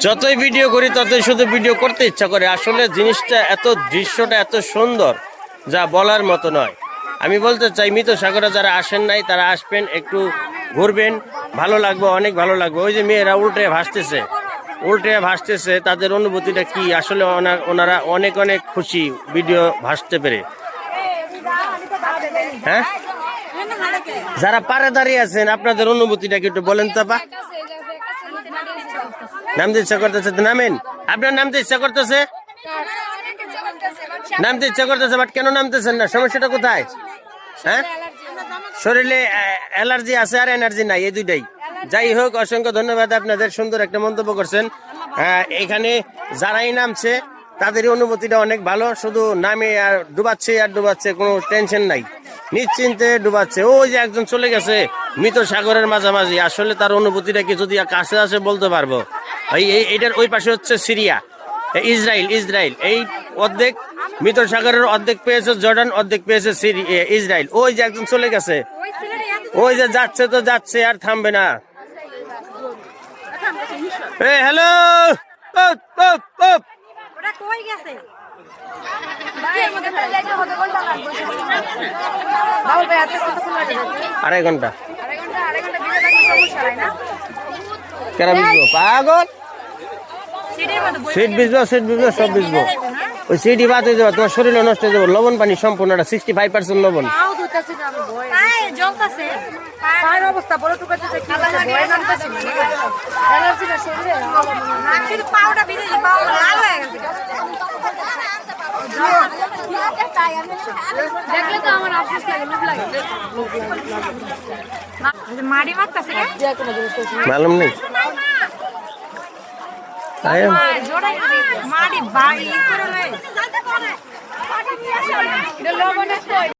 যতই ভিডিও করি ততই শুধু ভিডিও করতে ইচ্ছা করে। আসলে জিনিসটা দৃশ্যটা এত সুন্দর যা বলার মতো নয়। আমি বলতে চাই মৃত সাগরে যারা আসেন নাই তারা আসবেন, একটু ঘুরবেন, ভালো লাগবে, অনেক ভালো লাগবে। ওই যে মেয়েরা উল্টে ভাসতেছে তাদের অনুভূতিটা কি আসলে ওনারা অনেক অনেক খুশি ভিডিও ভাসতে পেরে। হ্যাঁ, যারা পারে দাঁড়িয়ে আছেন আপনাদের অনুভূতিটা কি একটু বলেন তো বা। নামতে ইচ্ছা করতেছে তো নামেন। আপনার নামতে ইচ্ছা করতেছে, বাট কেন নামতেছেন না? সমস্যাটা কোথায়? হ্যাঁ, শরীরে অ্যালার্জি আছে আর এনার্জি নাই, এই দুইটাই। যাই হোক, অসংখ্য ধন্যবাদ, আপনাদের সুন্দর একটা মন্তব্য করছেন। এখানে যারাই নামছে তাদের অনুভূতিটা অনেক ভালো। শুধু নামে আর ডুবাচ্ছে, কোনো টেনশন নাই, নিশ্চিন্তে ডুবাচ্ছে। ওই যে একজন চলে গেছে মৃত সাগরের মাঝামাঝি, আসলে তার অনুভূতিটা কি যদি কাছে আসে বলতে পারবো। এইটার ওই পাশে হচ্ছে সিরিয়া, ইসরায়েল। এই অর্ধেক মৃত সাগরের অর্ধেক পেয়েছে জর্ডান, অর্ধেক পেয়েছে ইসরায়েল। ওই যে একজন চলে গেছে, ওই যে যাচ্ছে আর থামবে না। হ্যালো, আড়াই ঘন্টা কেন বুঝবো? পাগল, সিট ভিজবো, সব ভিজবো। ওই সিটই বাদ হয়ে যাবে, তোমার শরীরে নষ্ট হয়ে যাবে। লবণ পানি সম্পূর্ণ 65% লবণ। দেখলে তো আমার আফসোস লাগে, লোভ লাগে। মাড়ি মারতাছে মালুম নেই মাড়ি বাড়ি করে